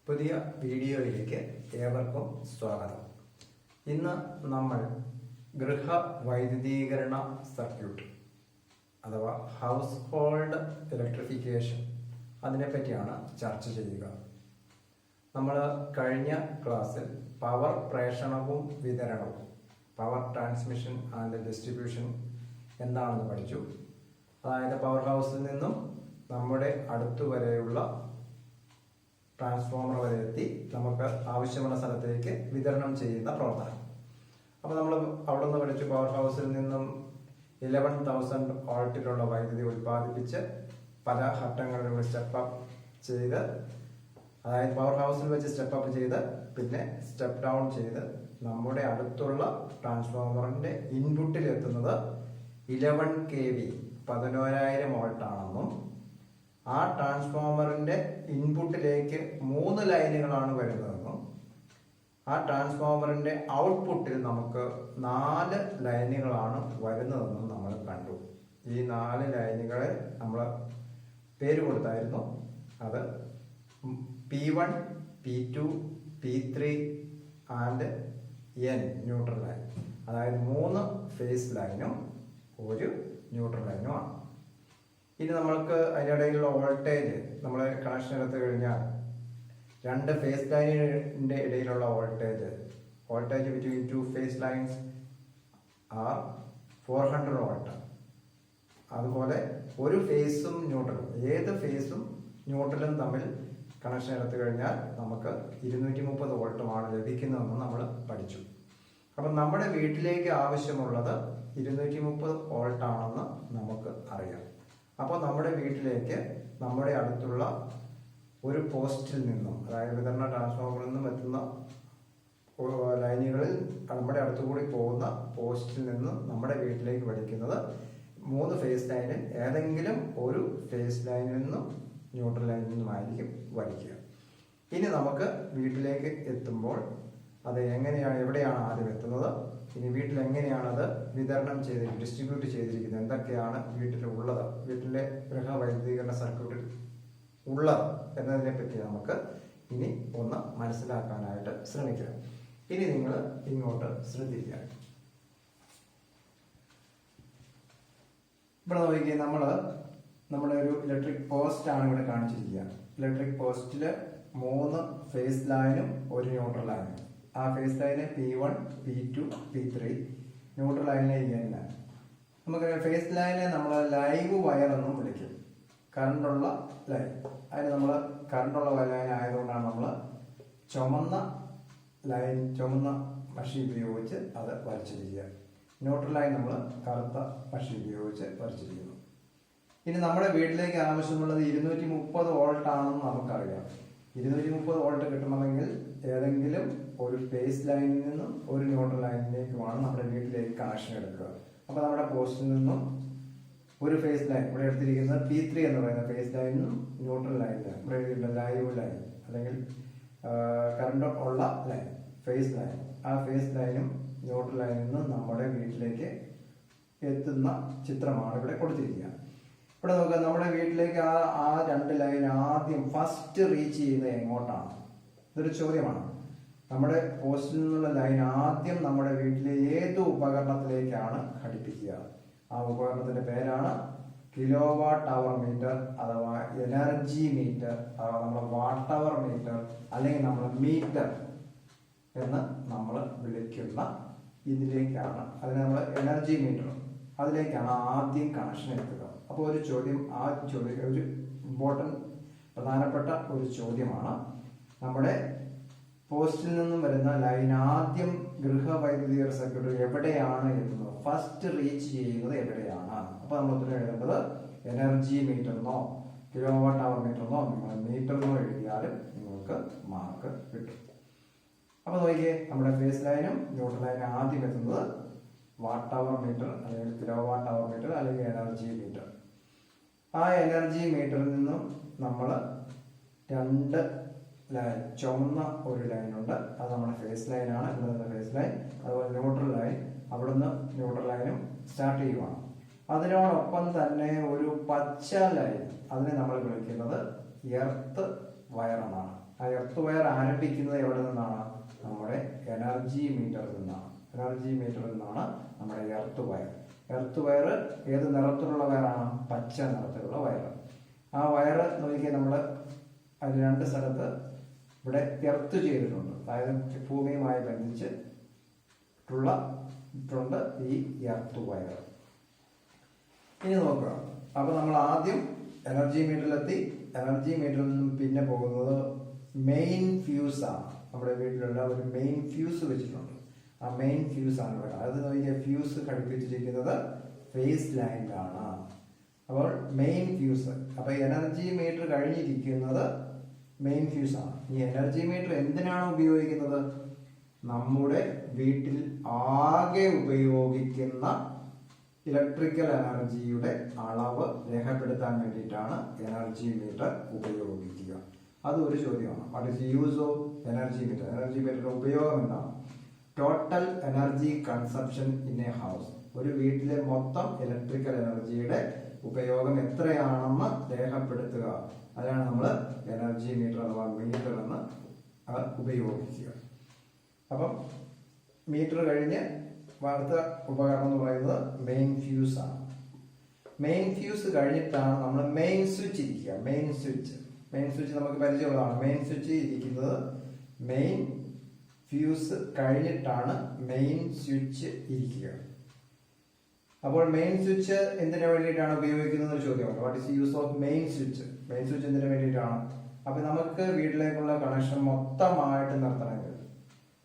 പുതിയ വീഡിയോയിലേക്ക് ഏവർക്കും സ്വാഗതം. ഇന്ന് നമ്മൾ ഗൃഹ വൈദ്യുതീകരണ സർക്യൂട്ട് അഥവാ ഹൗസ് ഹോൾഡ് ഇലക്ട്രിഫിക്കേഷൻ അതിനെപ്പറ്റിയാണ് ചർച്ച ചെയ്യുക. നമ്മൾ കഴിഞ്ഞ ക്ലാസ്സിൽ പവർ പ്രേഷണവും വിതരണവും, പവർ ട്രാൻസ്മിഷൻ ആൻഡ് ഡിസ്ട്രിബ്യൂഷൻ എന്താണെന്ന് പഠിച്ചു. അതായത് പവർ ഹൗസിൽ നിന്നും നമ്മുടെ അടുത്തുവരെയുള്ള ട്രാൻസ്ഫോമർ വരെ എത്തി നമുക്ക് ആവശ്യമുള്ള സ്ഥലത്തേക്ക് വിതരണം ചെയ്യുന്ന പ്രവർത്തനം. അപ്പോൾ നമ്മൾ അവിടെ നിന്ന് പഠിച്ചു, പവർ ഹൗസിൽ നിന്നും 11,000 വോൾട്ടിലുള്ള വൈദ്യുതി ഉൽപ്പാദിപ്പിച്ച് പല ഘട്ടങ്ങളിലൂടെ സ്റ്റെപ്പ് അപ്പ് ചെയ്ത്, അതായത് പവർ ഹൗസിൽ വെച്ച് സ്റ്റെപ്പ് അപ്പ് ചെയ്ത് പിന്നെ സ്റ്റെപ്പ് ഡൗൺ ചെയ്ത് നമ്മുടെ അടുത്തുള്ള ട്രാൻസ്ഫോമറിന്റെ ഇൻപുട്ടിൽ എത്തുന്നത് 11 kV 11,000 വോൾട്ട് ആണെന്നും ആ ട്രാൻസ്ഫോമറിന്റെ ഇൻപുട്ടിലേക്ക് 3 ലൈനുകളാണ് വരുന്നതെന്നും ആ ട്രാൻസ്ഫോമറിന്റെ ഔട്ട്പുട്ടിൽ നമുക്ക് 4 ലൈനുകളാണ് വരുന്നതെന്നും നമ്മൾ കണ്ടു. ഈ 4 ലൈനുകളെ നമ്മൾ പേര് കൊടുത്തായിരുന്നു. അത് P1, P2, P3 and N neutral line. അതായത് 3 ഫേസ് ലൈനും 1 ന്യൂട്രൽ ലൈനുമാണ്. ഇനി നമ്മൾക്ക് അതിനിടയിലുള്ള വോൾട്ടേജ് നമ്മൾ കണക്ഷൻ എടുത്തു കഴിഞ്ഞാൽ 2 ഫേസ് ലൈനിന്റെ ഇടയിലുള്ള voltage between 2 phase lines are 400 volt. അതുപോലെ ഒരു ഫേസും ന്യൂട്രലും, ഏത് ഫേസും ന്യൂട്രലും തമ്മിൽ കണക്ഷൻ എടുത്തു കഴിഞ്ഞാൽ നമുക്ക് 230 വോൾട്ടുമാണ് ലഭിക്കുന്നതെന്ന് നമ്മൾ പഠിച്ചു. അപ്പം നമ്മുടെ വീട്ടിലേക്ക് ആവശ്യമുള്ളത് 230 വോൾട്ട് ആണെന്ന് നമുക്ക് അറിയാം. അപ്പോൾ നമ്മുടെ വീട്ടിലേക്ക് നമ്മുടെ അടുത്തുള്ള ഒരു പോസ്റ്റിൽ നിന്നും, അതായത് വിതരണ ട്രാൻസ്ഫോമറിൽ നിന്നും എത്തുന്ന ലൈനുകളിൽ നമ്മുടെ അടുത്തുകൂടി പോകുന്ന പോസ്റ്റിൽ നിന്നും നമ്മുടെ വീട്ടിലേക്ക് വലിക്കുന്നത് 3 ഫേസ് ലൈനിൽ ഏതെങ്കിലും ഒരു ഫേസ് ലൈനിൽ നിന്നും ന്യൂട്രൽ ലൈനിൽ നിന്നുമായിരിക്കും വലിക്കുക. ഇനി നമുക്ക് വീട്ടിലേക്ക് എത്തുമ്പോൾ അത് എവിടെയാണ് ആദ്യം എത്തുന്നത്, ഇനി വീട്ടിൽ എങ്ങനെയാണ് അത് വിതരണം ഡിസ്ട്രിബ്യൂട്ട് ചെയ്തിരിക്കുന്നത്, എന്തൊക്കെയാണ് വീട്ടിലുള്ളത്, വീട്ടിലെ ഗൃഹ വൈദ്യുതീകരണ സർക്യൂട്ടിൽ ഉള്ളത് എന്നതിനെ പറ്റി നമുക്ക് ഇനി ഒന്ന് മനസ്സിലാക്കാനായിട്ട് ശ്രമിക്കുക. ഇനി നിങ്ങൾ ഇങ്ങോട്ട് ശ്രദ്ധിക്കുക. ഇവിടെ നോക്കിയാൽ നമ്മുടെ ഒരു ഇലക്ട്രിക് പോസ്റ്റ് ആണ് ഇവിടെ കാണിച്ചിരിക്കുക. ഇലക്ട്രിക് പോസ്റ്റില് 3 ഫേസ് ലൈനും 1 ന്യൂട്രൽ ലൈനും. ആ ഫേസ് ലൈന് P1, P2, P3, ന്യൂട്രൽ ലൈനിലെ N. നമുക്ക് ഫേസ് ലൈനെ നമ്മൾ ലൈവ് വയർ എന്നും വിളിക്കും. കറണ്ടുള്ള ലൈൻ. അതിന് നമ്മൾ കറണ്ടുള്ള ലൈൻ ആയതുകൊണ്ടാണ് നമ്മൾ ചുമന്ന മഷി ഉപയോഗിച്ച് അത് വരച്ചിരിക്കുക. ന്യൂട്രൽ ലൈൻ നമ്മൾ കറുത്ത മഷി ഉപയോഗിച്ച് വരച്ചിരിക്കുന്നു. ഇനി നമ്മുടെ വീട്ടിലേക്ക് ആവശ്യമുള്ളത് 230 വോൾട്ട് ആണെന്ന് നമുക്കറിയാം. 230 വോൾട്ട് കിട്ടണമെങ്കിൽ ഏതെങ്കിലും ഒരു ഫേസ് ലൈനിൽ നിന്നും ഒരു ന്യൂട്രൽ ലൈനിലേക്കുമാണ് നമ്മുടെ വീട്ടിലേക്ക് കണക്ഷൻ എടുക്കുക. അപ്പൊ നമ്മുടെ പോസ്റ്റിൽ നിന്നും ഒരു ഫേസ് ലൈൻ, ഇവിടെ എടുത്തിരിക്കുന്നത് P3 എന്ന് പറയുന്ന ഫേസ് ലൈനും ന്യൂട്രൽ ലൈനിന്, ഇവിടെ എഴുതിയിട്ടുള്ള ലൈവ് ലൈൻ അല്ലെങ്കിൽ കറണ്ട് ഉള്ള ലൈൻ, ഫേസ് ലൈൻ. ആ ഫേസ് ലൈനും ന്യൂട്രൽ ലൈനിൽ നിന്നും നമ്മുടെ വീട്ടിലേക്ക് എത്തുന്ന ചിത്രമാണ് ഇവിടെ കൊടുത്തിരിക്കുക. ഇവിടെ നോക്കുക, നമ്മുടെ വീട്ടിലേക്ക് ആ 2 ലൈൻ ആദ്യം ഫസ്റ്റ് റീച്ച് ചെയ്യുന്നത് എങ്ങോട്ടാണ്? ഇതൊരു ചോദ്യമാണ്. നമ്മുടെ പോസ്റ്റിൽ നിന്നുള്ള ലൈൻ ആദ്യം നമ്മുടെ വീട്ടിലെ ഏത് ഉപകരണത്തിലേക്കാണ് ഘടിപ്പിക്കുക? ആ ഉപകരണത്തിന്റെ പേരാണ് കിലോവാട്ട് അവർ മീറ്റർ അഥവാ എനർജി മീറ്റർ, അഥവാ നമ്മുടെ വാട്ട് അവർ മീറ്റർ അല്ലെങ്കിൽ നമ്മൾ മീറ്റർ എന്ന് നമ്മൾ വിളിക്കുന്ന ഇതിലേക്കാണ്, അതിന് നമ്മൾ എനർജി മീറ്റർ, അതിലേക്കാണ് ആദ്യം കണക്ഷൻ എടുക്കുക. അപ്പോൾ ഒരു ചോദ്യം, ഒരു പ്രധാനപ്പെട്ട ഒരു ചോദ്യമാണ്, നമ്മുടെ പോസ്റ്റിൽ നിന്നും വരുന്ന ലൈൻ ആദ്യം ഗൃഹ വൈദ്യുതീകരണ സർക്യൂട്ട് എവിടെയാണ് എത്തുന്നത്, ഫസ്റ്റ് റീച്ച് ചെയ്യുന്നത് എവിടെയാണ്? അപ്പൊ നമ്മൾ ഉത്തരം എഴുതേണ്ടത് എനർജി മീറ്ററിനോ കിലോവാട്ട് അവർ മീറ്ററിനോ നിങ്ങൾ മീറ്ററിനോ എഴുതിയാലും നിങ്ങൾക്ക് മാർക്ക് കിട്ടും. അപ്പൊ നോക്കിയേ, നമ്മുടെ ഫേസ് ലൈനും ന്യൂട്രൽ ലൈനും ആദ്യം എത്തുന്നത് വാട്ട് അവർ മീറ്റർ അല്ലെങ്കിൽ കിലോവാട്ട് അവർ മീറ്റർ അല്ലെങ്കിൽ എനർജി മീറ്റർ. ആ എനർജി മീറ്ററിൽ നിന്നും നമ്മൾ 2 ലൈൻ, ചുവന്ന ഒരു ലൈൻ ഉണ്ട്, അത് നമ്മുടെ ഫേസ് ലൈനാണ്, ഇവിടെ നിന്ന് ഫേസ് ലൈൻ. അതുപോലെ ന്യൂട്രൽ ലൈൻ, അവിടുന്ന് ന്യൂട്രൽ ലൈനും സ്റ്റാർട്ട് ചെയ്യുവാണ്. അതിനോടൊപ്പം തന്നെ ഒരു പച്ച ലൈൻ, അതിനെ നമ്മൾ വിളിക്കുന്നത് എർത്ത് വയർ എന്നാണ്. ആ എർത്ത് വയർ ആരംഭിക്കുന്നത് എവിടെ നിന്നാണ്? നമ്മുടെ എനർജി മീറ്ററിൽ നിന്നാണ്. എനർജി മീറ്ററിൽ നിന്നാണ് നമ്മുടെ എർത്ത് വയർ. എർത്ത് വയർ ഏത് നിറത്തിലുള്ള വയറാണ്? പച്ച നിറത്തിലുള്ള വയർ. ആ വയർ നോക്കിയാൽ നമ്മൾ അത് രണ്ട് സ്ഥലത്ത് ഇവിടെ എർത്ത് ചെയ്തിട്ടുണ്ട്. അതായത് ഭൂമിയുമായി ബന്ധിച്ചിട്ടുണ്ട് ഈ എർത്ത് വയർ. ഇനി നോക്കുക. അപ്പൊ നമ്മൾ ആദ്യം എനർജി മീറ്ററിലെത്തി. എനർജി മീറ്ററിൽ നിന്നും പിന്നെ പോകുന്നത് മെയിൻ ഫ്യൂസ് ആണ്. നമ്മുടെ വീട്ടിലുള്ള ഒരു മെയിൻ ഫ്യൂസ് വെച്ചിട്ടുണ്ട്. ആ മെയിൻ ഫ്യൂസ് ആണ് ഇവിടെ. അത് നോക്കിയാൽ ഫ്യൂസ് ഘടിപ്പിച്ചിരിക്കുന്നത് ഫേസ് ലൈനിലാണ്. അപ്പോൾ മെയിൻ ഫ്യൂസ്. അപ്പൊ എനർജി മീറ്റർ കഴിഞ്ഞിരിക്കുന്നത് മെയിൻ ഫ്യൂസ് ആണ്. ഈ എനർജി മീറ്റർ എന്തിനാണ് ഉപയോഗിക്കുന്നത്? നമ്മുടെ വീട്ടിൽ ആകെ ഉപയോഗിക്കുന്ന ഇലക്ട്രിക്കൽ എനർജിയുടെ അളവ് രേഖപ്പെടുത്താൻ വേണ്ടിയിട്ടാണ് എനർജി മീറ്റർ ഉപയോഗിക്കുക. അതൊരു ചോദ്യമാണ്. What is use of energy meter? Energy മീറ്ററിന്റെ ഉപയോഗം എന്താണ്? Total energy consumption in a house. ഒരു വീട്ടിലെ മൊത്തം ഇലക്ട്രിക്കൽ എനർജിയുടെ ഉപയോഗം എത്രയാണെന്ന് രേഖപ്പെടുത്തുക. അതിനാണ് നമ്മൾ എനർജി മീറ്റർ അഥവാ മീറ്റർ എന്ന് ഉപയോഗിക്കുക. അപ്പം മീറ്റർ കഴിഞ്ഞ് അടുത്ത ഉപകരണം എന്ന് പറയുന്നത് മെയിൻ ഫ്യൂസ് ആണ്. മെയിൻ ഫ്യൂസ് കഴിഞ്ഞിട്ടാണ് നമ്മൾ മെയിൻ സ്വിച്ച് ഇരിക്കുക. മെയിൻ സ്വിച്ച് നമുക്ക് പരിചയമുള്ളതാണ്. മെയിൻ സ്വിച്ച് ഇരിക്കുന്നത് മെയിൻ ഫ്യൂസ് കഴിഞ്ഞിട്ടാണ് മെയിൻ സ്വിച്ച് ഇരിക്കുക. അപ്പോൾ മെയിൻ സ്വിച്ച് എന്തിനു വേണ്ടിയിട്ടാണ് ഉപയോഗിക്കുന്നത് ചോദ്യമാണ്. What is use of main switch? Main switch എന്തിനു വേണ്ടിയിട്ടാണ്? അപ്പൊ നമുക്ക് വീട്ടിലേക്കുള്ള കണക്ഷൻ മൊത്തമായിട്ട് നിർത്തണമെങ്കിൽ,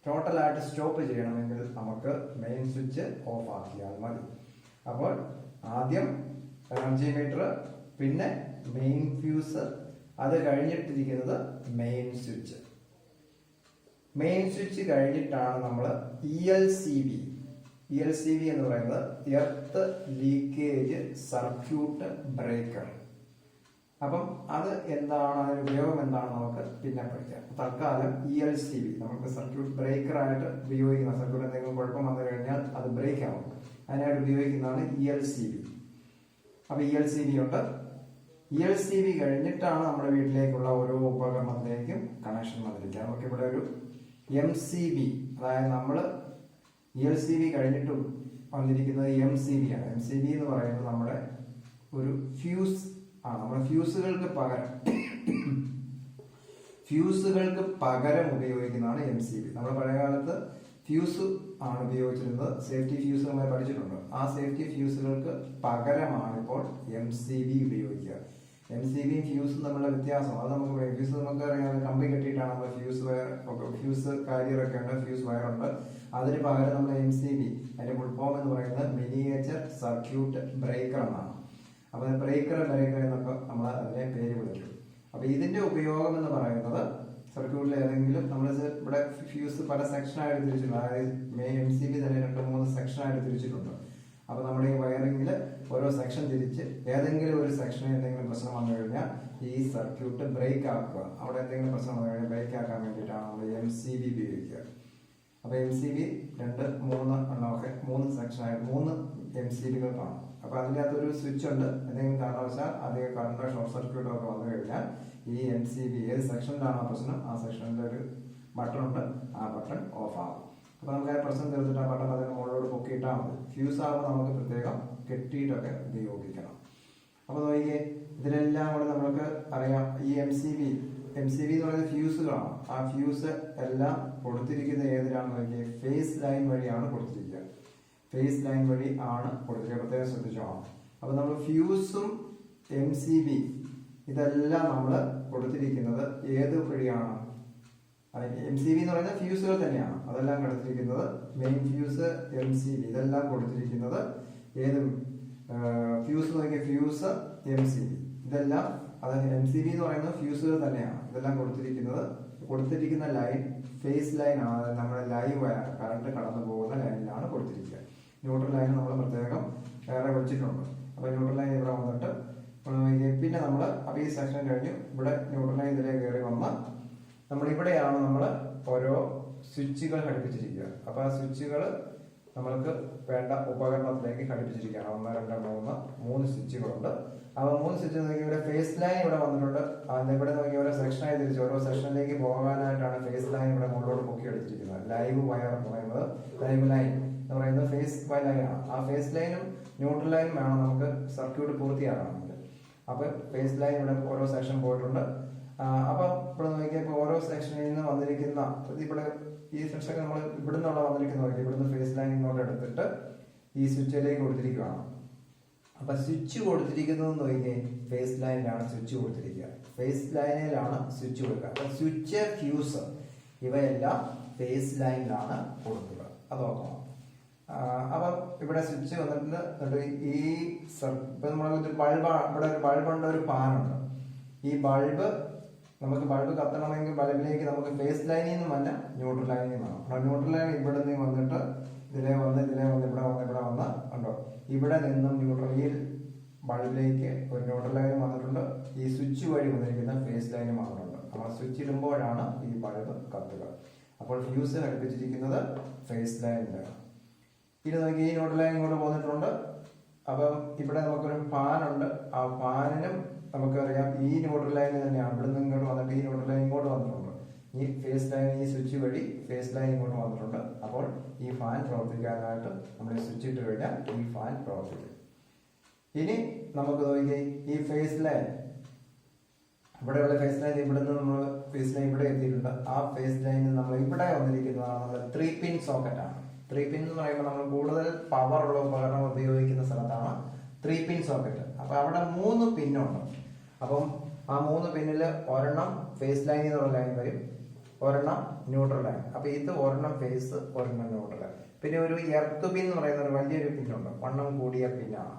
ടോട്ടലായിട്ട് സ്റ്റോപ്പ് ചെയ്യണമെങ്കിൽ നമുക്ക് മെയിൻ സ്വിച്ച് ഓഫ് ആക്കിയാൽ മതി. അപ്പോൾ ആദ്യം എനർജി മീറ്റർ, പിന്നെ മെയിൻ ഫ്യൂസ്, അത് കഴിഞ്ഞിട്ടിരിക്കുന്നത് മെയിൻ സ്വിച്ച്. മെയിൻ സ്വിച്ച് കഴിഞ്ഞിട്ടാണ് നമ്മൾ ELCB എന്ന് പറയുന്നത് എർത്ത് ലീക്കേജ് സർക്യൂട്ട് ബ്രേക്കർ. അപ്പം അത് എന്താണ്, അതിന്റെ ഉപയോഗം എന്താണ് നമുക്ക് പിന്നെ പഠിക്കാം. തൽക്കാലം ELCB നമുക്ക് സർക്യൂട്ട് ബ്രേക്കർ ആയിട്ട് ഉപയോഗിക്കുന്ന, സർക്യൂട്ട് എന്തെങ്കിലും കുഴപ്പം വന്നു കഴിഞ്ഞാൽ അത് ബ്രേക്ക് ആവും, അതിനായിട്ട് ഉപയോഗിക്കുന്നതാണ് ELCB. അപ്പൊ ELCB ഉണ്ട്. ELCB കഴിഞ്ഞിട്ടാണ് നമ്മുടെ വീട്ടിലേക്കുള്ള ഓരോ ഉപകരണത്തിലേക്കും കണക്ഷൻ വന്നിരിക്കുക. നമുക്ക് ഇവിടെ ഒരു MCB, അതായത് നമ്മൾ ELCB കഴിഞ്ഞിട്ടും വന്നിരിക്കുന്നത് MCB ആണ്. MCB എന്ന് പറയുന്നത് നമ്മുടെ ഒരു ഫ്യൂസ് ആണ്. നമ്മുടെ ഫ്യൂസുകൾക്ക് പകരം ഉപയോഗിക്കുന്നതാണ് MCB. നമ്മൾ പഴയകാലത്ത് ഫ്യൂസ് ആണ് ഉപയോഗിച്ചിരുന്നത്. സേഫ്റ്റി ഫ്യൂസ് നമ്മൾ പഠിച്ചിട്ടുണ്ട്. ആ സേഫ്റ്റി ഫ്യൂസുകൾക്ക് പകരമാണ് ഇപ്പോൾ MCB ഉപയോഗിക്കുക. MCB ഫ്യൂസും തമ്മിലുള്ള വ്യത്യാസം അത് നമുക്ക് ഫ്യൂസ് നമുക്കറിയാം. കമ്പി കെട്ടിയിട്ടാണ് നമ്മൾ ഫ്യൂസ് കാരിയറൊക്കെ ഉണ്ട്, ഫ്യൂസ് വയറുണ്ട്. അതിന് പകരം നമ്മൾ MCB, അതിന്റെ ഫുൾ ഫോം എന്ന് പറയുന്നത് മിനിയേച്ചർ സർക്യൂട്ട് ബ്രേക്കർ എന്നാണ്. അപ്പൊ ബ്രേക്കർ എന്നൊക്കെ നമ്മൾ അതിനെ പേര് വിളിക്കും. അപ്പൊ ഇതിന്റെ ഉപയോഗം എന്ന് പറയുന്നത് സർക്യൂട്ടിൽ ഏതെങ്കിലും നമ്മൾ ഇവിടെ ഫ്യൂസ് പല സെക്ഷനായിട്ട് തിരിച്ചിട്ടുണ്ട്. അതായത് MCB തന്നെ 2-3 സെക്ഷനായിട്ട് തിരിച്ചിട്ടുണ്ട്. അപ്പൊ നമ്മുടെ ഈ വയറിംഗിൽ ഓരോ സെക്ഷൻ തിരിച്ച് ഏതെങ്കിലും ഒരു സെക്ഷനിൽ എന്തെങ്കിലും പ്രശ്നം വന്നു കഴിഞ്ഞാൽ ഈ സർക്യൂട്ട് ബ്രേക്ക് ആക്കുക. അവിടെ എന്തെങ്കിലും പ്രശ്നം വന്നു കഴിഞ്ഞാൽ ബ്രേക്ക് ആക്കാൻ വേണ്ടിയിട്ടാണ് നമ്മൾ MCB ഉപയോഗിക്കുക. അപ്പൊ MCB 2-3 എണ്ണമൊക്കെ 3 സെക്ഷനായിട്ട് 3 MCBകൾ കാണും. അപ്പൊ അതിനകത്തൊരു സ്വിച്ച് ഉണ്ട്. എന്തെങ്കിലും കാരണവശാൽ അധികം കറണ്ടോ ഷോർട്ട് സർക്യൂട്ടോ ഒക്കെ വന്നു കഴിഞ്ഞാൽ ഈ MCB ഏത് സെക്ഷനിലാണോ പ്രശ്നം ആ സെക്ഷനിലെ ഒരു ബട്ടൺ ഉണ്ട്, ആ ബട്ടൺ ഓഫ് ആകും. അപ്പൊ നമുക്ക് ആ പ്രശ്നം തീർത്തിട്ട് ആ ബട്ടൺ അതിന് മുകളിലോട് പൊക്കിയിട്ടാൽ മതി. ഫ്യൂസ് ആകുമ്പോൾ നമുക്ക് പ്രത്യേകം കെട്ടിയിട്ടൊക്കെ ഉപയോഗിക്കണം. അപ്പൊ നോക്കിയേ, ഇതിലെല്ലാം കൂടെ നമുക്ക് അറിയാം ഈ MCB എന്ന് പറയുന്നത് ഫ്യൂസുകളാണ്. ആ ഫ്യൂസ് എല്ലാം കൊടുത്തിരിക്കുന്ന ഏതിനാണ് നോക്കിയേ, ഫേസ് ലൈൻ വഴിയാണ് കൊടുത്തിരിക്കുക. ഫേസ് ലൈൻ വഴി ആണ് കൊടുത്തിരിക്കുക. പ്രത്യേകം ശ്രദ്ധിച്ചോളാം. അപ്പൊ നമ്മൾ ഫ്യൂസും MCB ഇതെല്ലാം നമ്മൾ കൊടുത്തിരിക്കുന്നത് ഏത് വഴിയാണ്? MCB എന്ന് പറയുന്നത് ഫ്യൂസുകൾ തന്നെയാണ്. അതെല്ലാം കൊടുത്തിരിക്കുന്നത് മെയിൻ ഫ്യൂസ്, MCB ഇതെല്ലാം കൊടുത്തിരിക്കുന്നത് ഏത് ഫ്യൂസ് നോക്കിയ ഫ്യൂസ്, MCB ഇതെല്ലാം അതായത് MCB എന്ന് പറയുന്നത് ഫ്യൂസുകൾ തന്നെയാണ്. ഇതെല്ലാം കൊടുത്തിരിക്കുന്ന ലൈൻ ഫേസ് ലൈൻ ആണ്. അതായത് നമ്മുടെ ലൈവ് വയർ കറണ്ട് കടന്നു പോകുന്ന ലൈനിലാണ് കൊടുത്തിരിക്കുക. ന്യൂട്രൽ ലൈൻ നമ്മൾ പ്രത്യേകം വേറെ വെച്ചിട്ടുണ്ട്. അപ്പൊ ന്യൂട്രൽ ലൈൻ ഇവിടെ വന്നിട്ട് പിന്നെ നമ്മൾ അപ്പൊ ഈ സെക്ഷൻ കഴിഞ്ഞു ഇവിടെ ന്യൂട്രൽ ലൈൻ ഇതിലേക്ക് കയറി വന്ന നമ്മളിവിടെയാണ് നമ്മൾ ഓരോ സ്വിച്ചുകൾ ഘടിപ്പിച്ചിരിക്കുക. അപ്പൊ ആ സ്വിച്ചുകൾ നമ്മൾക്ക് വേണ്ട ഉപകരണത്തിലേക്ക് ഘടിപ്പിച്ചിരിക്കുകയാണ്. 1, 2, 3 സ്വിച്ചുകളുണ്ട്. അപ്പോൾ 3 സ്വിച്ച് നോക്കി ഇവിടെ ഫേസ് ലൈൻ ഇവിടെ വന്നിട്ടുണ്ട്. അതിന് ഇവിടെ നോക്കി ഓരോ സെക്ഷനായി തിരിച്ച് ഓരോ സെക്ഷനിലേക്ക് പോകാനായിട്ടാണ് ഫേസ് ലൈൻ ഇവിടെ മുകളിലോട്ട് പൊക്കി എടുത്തിരിക്കുന്നത്. ലൈവ് വയർ എന്ന് പറയുന്നത്, ലൈവ് ലൈൻ എന്ന് പറയുന്നത് ഫേസ് ലൈൻ ആണ്. ആ ഫേസ് ലൈനും ന്യൂട്രൽ ലൈനും വേണം നമുക്ക് സർക്യൂട്ട് പൂർത്തിയാക്കണമെങ്കിൽ. അപ്പൊ ഫേസ് ലൈൻ ഇവിടെ ഓരോ സെക്ഷൻ പോയിട്ടുണ്ട്. അപ്പൊ ഇവിടെ നോക്കിയാൽ ഇപ്പൊ ഓരോ സെക്ഷനിൽ നിന്ന് വന്നിരിക്കുന്ന ഇവിടെ ഈ സെക്ഷൻ നമ്മൾ ഇവിടുന്നുള്ള വന്നിരിക്കുന്ന ഇവിടുന്ന് ഫേസ് ലൈൻ ഇങ്ങോട്ട് എടുത്തിട്ട് ഈ സ്വിച്ചിലേക്ക് കൊടുത്തിരിക്കുകയാണ്. അപ്പൊ സ്വിച്ച് കൊടുത്തിരിക്കുന്നത് നോക്കിയേ ഫേസ് ലൈനിലാണ് സ്വിച്ച് കൊടുത്തിരിക്കുക. ഫേസ് ലൈനിലാണ് സ്വിച്ച് കൊടുക്കുക. അപ്പൊ സ്വിച്ച്, ഫ്യൂസ് ഇവയെല്ലാം ഫേസ് ലൈനിലാണ് കൊടുക്കുക. അത് നോക്കണം. അപ്പം ഇവിടെ സ്വിച്ച് വന്നിട്ട് ഈ ഇപ്പൊ നമ്മളൊരു ബൾബാണ്, ഇവിടെ ഒരു ബൾബുണ്ട്, ഒരു ഫാനുണ്ട്. ഈ ബൾബ് നമുക്ക് ബൾബ് കത്തണമെങ്കിൽ ബൾബിലേക്ക് നമുക്ക് ഫേസ് ലൈനിൽ നിന്നും അല്ല ന്യൂട്രൽ ലൈനിൽ നിന്നും വേണം. ന്യൂട്രൽ ലൈൻ ഇവിടെ നിന്ന് വന്നിട്ട് ഇതിലെ വന്ന് ഇവിടെ വന്ന് ഉണ്ടോ, ഇവിടെ നിന്നും ന്യൂട്രൽ ഈ ബൾബിലേക്ക് ഒരു ന്യൂട്രൽ ലൈനും വന്നിട്ടുണ്ട്. ഈ സ്വിച്ച് വഴി വന്നിരിക്കുന്ന ഫേസ് ലൈനും വന്നിട്ടുണ്ട്. നമ്മൾ സ്വിച്ച് ഇടുമ്പോഴാണ് ഈ ബൾബ് കത്തുക. അപ്പോൾ ഫ്യൂസ് ഘടിപ്പിച്ചിരിക്കുന്നത് ഫേസ് ലൈനിലാണ്. ഇനി നോക്കി ഈ ന്യൂട്രൽ ലൈൻ ഇങ്ങോട്ട് പോന്നിട്ടുണ്ട്. അപ്പം ഇവിടെ നമുക്കൊരു ഫാനുണ്ട്. ആ ഫാനിനും നമുക്കറിയാം ഈ ന്യൂട്രൽ ലൈൻ തന്നെയാണ്. ഇവിടെ നിന്ന് ഇങ്ങോട്ട് വന്നിട്ട് ഈ ന്യൂട്രൽ ലൈൻ ഇങ്ങോട്ട് വന്നിട്ടുണ്ട്. ഈ ഫേസ് ലൈൻ, ഈ സ്വിച്ച് വഴി ഫേസ് ലൈൻ ഇങ്ങോട്ട് വന്നിട്ടുണ്ട്. അപ്പോൾ ഈ ഫാൻ പ്രവർത്തിക്കാനായിട്ട് നമ്മൾ ഈ സ്വിച്ച് ഇട്ട് കഴിഞ്ഞാൽ ഈ ഫാൻ പ്രവർത്തിക്കും. ഇനി നമുക്ക് നോക്കി ഈ ഫേസ് ലൈൻ, ഇവിടെയുള്ള ഫേസ് ലൈൻ ഇവിടെ നിന്ന് നമ്മൾ ഫേസ് ലൈൻ ഇവിടെ എത്തിയിട്ടുണ്ട്. ആ ഫേസ് ലൈനിൽ നമ്മൾ ഇവിടെ വന്നിരിക്കുന്നതാണ് നമ്മുടെ 3 പിൻ സോക്കറ്റ് ആണ്. 3 പിൻ എന്ന് പറയുമ്പോൾ നമ്മൾ കൂടുതൽ പവർ ഉള്ള ഉപകരണം ഉപയോഗിക്കുന്ന സ്ഥലത്താണ് 3 പിൻ സോക്കറ്റ്. അപ്പൊ അവിടെ 3 പിന്നുണ്ട്. അപ്പം ആ 3 പിന്നിൽ ഒരെണ്ണം ഫേസ് ലൈനിൽ നിന്നുള്ള ലൈൻ വരും, ഒരെണ്ണം ന്യൂട്രൽ ലൈൻ. അപ്പൊ ഇത് ഒരെണ്ണം ഫേസ്, ഒരെണ്ണം ന്യൂട്രൽ ലൈൻ. പിന്നെ ഒരു എർത്ത് പിൻ എന്ന് പറയുന്ന ഒരു വലിയൊരു പിന്നുണ്ട്, വണ്ണം കൂടിയ പിന്നാണ്.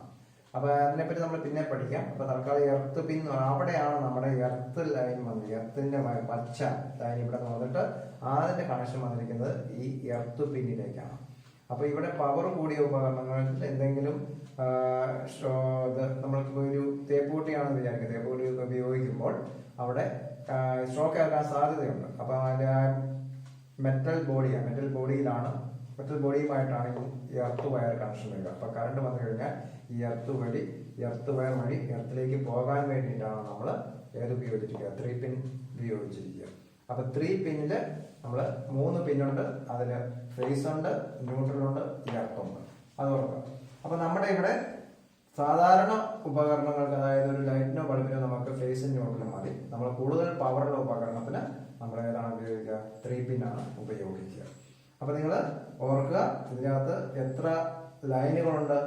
അപ്പൊ അതിനെപ്പറ്റി നമ്മൾ പിന്നെ പഠിക്കാം. അപ്പൊ തൽക്കാലം എർത്ത് പിൻ, അവിടെയാണ് നമ്മുടെ എർത്ത് ലൈൻ വന്നത്. എർത്തിന്റെ പച്ച ലൈൻ ഇവിടെ വന്നിട്ട് അതിന്റെ കണക്ഷൻ വന്നിരിക്കുന്നത് ഈ എർത്ത് പിന്നിലേക്കാണ്. അപ്പൊ ഇവിടെ പവർ കൂടിയ ഉപകരണങ്ങളിൽ എന്തെങ്കിലും നമ്മൾക്ക് ഒരു തേപ്പൂട്ടിയാണെന്ന് വിചാരിക്കുക, തേപ്പൂട്ടി ഉപയോഗിക്കുമ്പോൾ അവിടെ സ്ട്രോക്ക് ആകാൻ സാധ്യതയുണ്ട്. അപ്പൊ അതിന്റെ മെറ്റൽ ബോഡിയിലാണ്, മെറ്റൽ ബോഡിയുമായിട്ടാണ് ഈ എർത്ത് വയർ കണക്ഷൻ വരിക. അപ്പൊ കറണ്ട് വന്നു കഴിഞ്ഞാൽ ഈ എർത്ത് വയർ വഴി എർത്തിലേക്ക് പോകാൻ വേണ്ടിയിട്ടാണ് നമ്മൾ ഏത് ഉപയോഗിച്ചിരിക്കുക, 3 പിൻ ഉപയോഗിച്ചിരിക്കുക. അപ്പൊ 3 പിന്നില് നമ്മള് 3 പിന്നുണ്ട്. അതില് ഫേസ് ഉണ്ട്, ന്യൂട്രൽ ഉണ്ട്, എർത്തുണ്ട്. അത് ഓർക്കുക. അപ്പൊ നമ്മുടെ ഇവിടെ സാധാരണ ഉപകരണങ്ങൾക്ക്, അതായത് ഒരു ലൈറ്റിനോ ബൾബിനോ നമുക്ക് ഫേസും ന്യൂട്രലും മതി. നമ്മൾ കൂടുതൽ പവറുള്ള ഉപകരണത്തിന് നമ്മൾ ഏതാണ് ഉപയോഗിക്കുക, 3 പിന്നാണ് ഉപയോഗിക്കുക. അപ്പൊ നിങ്ങൾ ഓർക്കുക, ഇതിനകത്ത് എത്ര ലൈനുകളുണ്ട്?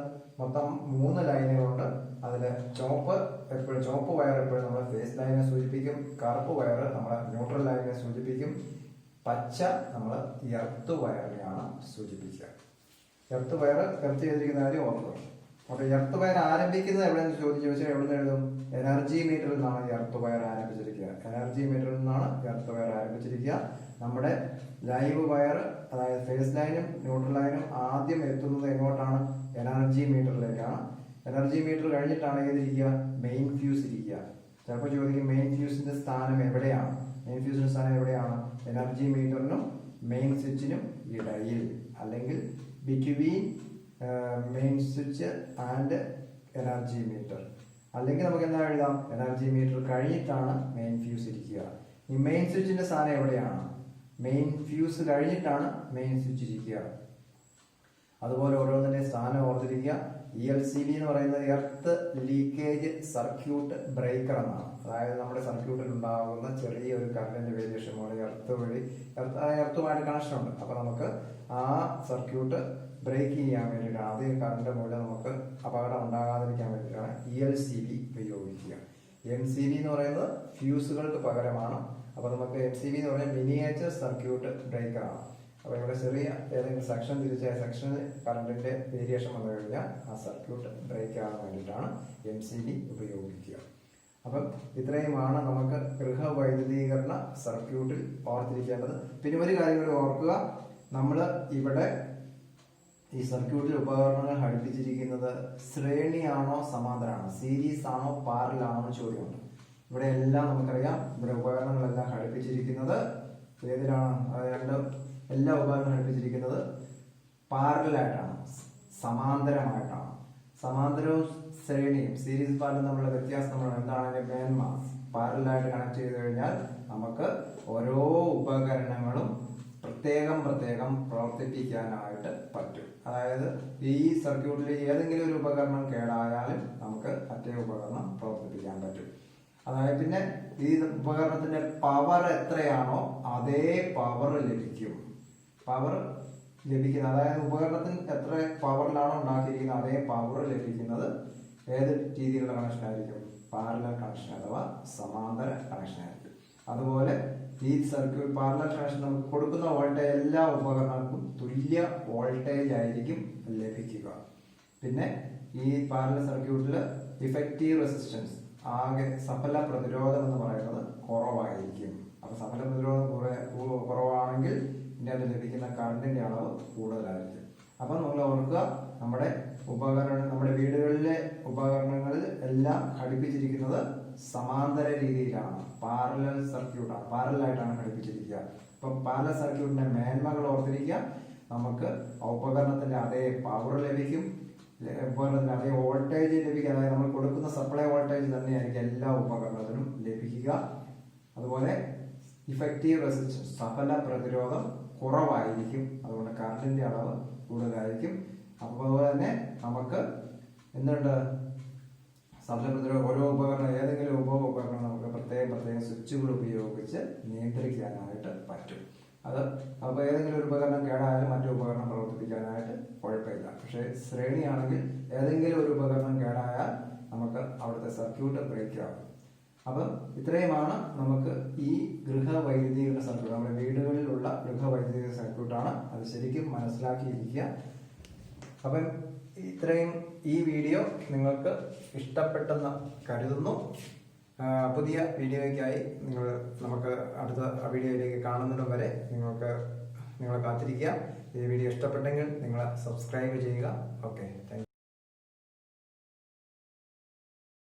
മൊത്തം 3 ലൈനുകളുണ്ട്. അതിൽ ചുവപ്പ് വയർ എപ്പോഴും നമ്മൾ ഫേസ് ലൈനെ സൂചിപ്പിക്കും, കറുപ്പ് വയർ നമ്മളെ ന്യൂട്രൽ ലൈനെ സൂചിപ്പിക്കും, പച്ച നമ്മൾ എർത്ത് വയറിനെയാണ് സൂചിപ്പിക്കുക. എർത്ത് വയർ എർത്ത് ചെയ്തിരിക്കുന്ന കാര്യം ഓർക്കുക. അപ്പൊ എർത്ത് വയർ ആരംഭിക്കുന്നത് എവിടെയെന്ന് ചോദിച്ചാൽ എവിടെ നിന്ന് എഴുതും? എനർജി മീറ്ററിൽ നിന്നാണ് എർത്ത് വയർ ആരംഭിച്ചിരിക്കുക. എനർജി മീറ്ററിൽ നിന്നാണ് എർത്ത് വയർ ആരംഭിച്ചിരിക്കുക. നമ്മുടെ ലൈവ് വയർ, അതായത് ഫേസ് ലൈനും ന്യൂട്രൽ ലൈനും ആദ്യം എത്തുന്നത് എങ്ങോട്ടാണ്? എനർജി മീറ്ററിലേക്കാണ്. എനർജി മീറ്റർ കഴിഞ്ഞിട്ടാണ് ഏതിരിക്കുക? മെയിൻ ഫ്യൂസ് ഇരിക്കുക. ചിലപ്പോൾ ചോദിക്കും മെയിൻ ഫ്യൂസിന്റെ സ്ഥാനം എവിടെയാണ്? മെയിൻ ഫ്യൂസിന്റെ സ്ഥാനം എവിടെയാണ്? എനർജി മീറ്ററിനും മെയിൻ സ്വിച്ചിനും ഇടയിൽ, അല്ലെങ്കിൽ between main switch and energy meter. അല്ലെങ്കിൽ നമുക്ക് എന്താ എഴുതാം? എനർജി മീറ്റർ കഴിഞ്ഞിട്ടാണ് മെയിൻ ഫ്യൂസ് ഇരിക്കുക. ഈ മെയിൻ സ്വിച്ചിന്റെ സ്ഥാനം എവിടെയാണ്? മെയിൻ ഫ്യൂസ് കഴിഞ്ഞിട്ടാണ് മെയിൻ സ്വിച്ച് ഇരിക്കുക. അതുപോലെ ഓരോന്നിന്റെ സ്ഥാനം ഓർത്തിരിക്കുക. ELCB എന്ന് പറയുന്നത് എർത്ത് ലീക്കേജ് സർക്യൂട്ട് ബ്രേക്കർ എന്നാണ്. അതായത് നമ്മുടെ സർക്യൂട്ടിൽ ഉണ്ടാകുന്ന ചെറിയൊരു കറണ്ടിന്റെ വേരിയേഷൻ പോലെ എർത്തുമായിട്ട് കണക്ഷൻ ഉണ്ട്. അപ്പൊ നമുക്ക് ആ സർക്യൂട്ട് ബ്രേക്ക് ചെയ്യാൻ വേണ്ടിയിട്ടാണ്, അതേ കറണ്ട് മൂലം നമുക്ക് അപകടം ഉണ്ടാകാതിരിക്കാൻ വേണ്ടിയിട്ടാണ് ELCB ഉപയോഗിക്കുക. MCB എന്ന് പറയുന്നത് ഫ്യൂസുകൾക്ക് പകരമാണ്. അപ്പൊ നമുക്ക് MCB എന്ന് പറയുന്നത് മിനിയേച്ചർ സർക്യൂട്ട് ബ്രേക്കർ ആണ്. അപ്പൊ ഇവിടെ ചെറിയ ഏതെങ്കിലും സെക്ഷൻ തിരിച്ച സെക്ഷന് കറണ്ടിന്റെ വേരിയേഷൻ വന്നു കഴിഞ്ഞാൽ ആ സർക്യൂട്ട് ബ്രേക്ക് ആകാൻ വേണ്ടിയിട്ടാണ് MCB ഉപയോഗിക്കുക. അപ്പം ഇത്രയുമാണ് നമുക്ക് ഗൃഹവൈദ്യുതീകരണ സർക്യൂട്ടിൽ ഓർത്തിരിക്കേണ്ടത്. പിന്നെ ഒരു കാര്യം കൂടി ഓർക്കുക, നമ്മൾ ഇവിടെ ഈ സർക്യൂട്ടിൽ ഉപകരണങ്ങൾ ഘടിപ്പിച്ചിരിക്കുന്നത് ശ്രേണിയാണോ സമാന്തരമാണോ, സീരീസ് ആണോ പാരലൽ ആണോ ചോദ്യമുണ്ട്. ഇവിടെ എല്ലാം നമുക്കറിയാം, ഇവിടെ ഉപകരണങ്ങളെല്ലാം ഘടിപ്പിച്ചിരിക്കുന്നത് ഏതിലാണ്? എല്ലാ ഉപകരണങ്ങളും ഘടിപ്പിച്ചിരിക്കുന്നത് പാരലൽ ആയിട്ടാണ്, സമാന്തരമായിട്ടാണ്. സമാന്തരവും ശ്രേണിയും സീരീസ് പാരലൽ തമ്മിലുള്ള വ്യത്യാസം എന്താണ്? അതിന്റെ മെയിൻ മാസ് പാരലായിട്ട് കണക്ട് ചെയ്ത് കഴിഞ്ഞാൽ നമുക്ക് ഓരോ ഉപകരണങ്ങളും പ്രത്യേകം പ്രവർത്തിപ്പിക്കാനായിട്ട് പറ്റും. അതായത് ഈ സർക്യൂട്ടിൽ ഏതെങ്കിലും ഒരു ഉപകരണം കേടായാലും നമുക്ക് മറ്റേ ഉപകരണം പ്രവർത്തിപ്പിക്കാൻ പറ്റും. അതായത് പിന്നെ ഈ ഉപകരണത്തിന്റെ പവർ എത്രയാണോ അതേ പവർ ലഭിക്കും. അതായത് ഉപകരണത്തിന് എത്ര പവറിലാണോ ഉണ്ടാക്കിയിരിക്കുന്നത് അതേ പവർ ലഭിക്കുന്നത് ഏത് രീതിയിലുള്ള കണക്ഷൻ ആയിരിക്കും? പാരലൽ കണക്ഷൻ അഥവാ സമാന്തര കണക്ഷൻ ആയിരിക്കും. അതുപോലെ ഈ സർക്യൂട്ട് പാരലൽ കണക്ഷൻ നമുക്ക് കൊടുക്കുന്ന വോൾട്ടേജ് എല്ലാ ഉപകരണങ്ങൾക്കും തുല്യ വോൾട്ടേജ് ആയിരിക്കും ലഭിക്കുക. പിന്നെ ഈ പാരലൽ സർക്യൂട്ടിൽ ഇഫക്റ്റീവ് റെസിസ്റ്റൻസ് ആകെ സഫല പ്രതിരോധം എന്ന് പറയുന്നത് കുറവായിരിക്കും. അപ്പൊ സഫല പ്രതിരോധം കുറവാണെങ്കിൽ ഇതിനകത്ത് ലഭിക്കുന്ന കറണ്ടിന്റെ അളവ് കൂടുതലായിരിക്കും. അപ്പൊ നമ്മൾ ഓർക്കുക, നമ്മുടെ വീടുകളിലെ ഉപകരണങ്ങളിൽ എല്ലാം ഘടിപ്പിച്ചിരിക്കുന്നത് സമാന്തര രീതിയിലാണ്, പാരലൽ സർക്യൂട്ടാണ്, പാരലായിട്ടാണ് ഘടിപ്പിച്ചിരിക്കുക. അപ്പൊ പാരലൽ സർക്യൂട്ടിന്റെ മേന്മകൾ ഓർത്തിരിക്കുക. നമുക്ക് ഉപകരണത്തിന്റെ അതേ പവർ ലഭിക്കും, ഉപകരണത്തിന് അതേ വോൾട്ടേജ് ലഭിക്കുക. അതായത് നമ്മൾ കൊടുക്കുന്ന സപ്ലൈ വോൾട്ടേജ് തന്നെയായിരിക്കും എല്ലാ ഉപകരണത്തിനും ലഭിക്കുക. അതുപോലെ ഇഫക്റ്റീവ് റെസിസ്റ്റൻസ് സഫല പ്രതിരോധം കുറവായിരിക്കും. അതുകൊണ്ട് കറണ്ടിന്റെ അളവ് കൂടുതലായിരിക്കും. അതുപോലെ തന്നെ നമുക്ക് എന്തുണ്ട്? സഫല പ്രതിരോധം ഓരോ ഉപകരണം ഏതെങ്കിലും ഉപകരണം നമുക്ക് പ്രത്യേകം സ്വിച്ചുകൾ ഉപയോഗിച്ച് നിയന്ത്രിക്കാനായിട്ട് പറ്റും. അപ്പോൾ ഏതെങ്കിലും ഒരു ഉപകരണം കേടായാലും മറ്റു ഉപകരണം പ്രവർത്തിപ്പിക്കാനായിട്ട് കുഴപ്പമില്ല. പക്ഷേ ശ്രേണിയാണെങ്കിൽ ഏതെങ്കിലും ഒരു ഉപകരണം കേടായാൽ നമുക്ക് അവിടുത്തെ സർക്യൂട്ട് ബ്രേക്ക് ആകും. അപ്പം ഇത്രയുമാണ് നമുക്ക് ഈ ഗൃഹവൈദ്യുതീകരണ സർക്യൂട്ട്, നമ്മുടെ വീടുകളിലുള്ള ഗൃഹവൈദ്യുതീകരണ സർക്യൂട്ടാണ്. അത് ശരിക്കും മനസ്സിലാക്കിയിരിക്കുക. അപ്പം ഇത്രയും ഈ വീഡിയോ നിങ്ങൾക്ക് ഇഷ്ടപ്പെട്ടെന്ന് കരുതുന്നു. പുതിയ വീഡിയോയ്ക്കായി നമുക്ക് അടുത്ത വീഡിയോയിലേക്ക് കാണുന്നതിനും വരെ നിങ്ങളെ കാത്തിരിക്കുക. ഈ വീഡിയോ ഇഷ്ടപ്പെട്ടെങ്കിൽ നിങ്ങൾ സബ്സ്ക്രൈബ് ചെയ്യുക. Okay, thank you.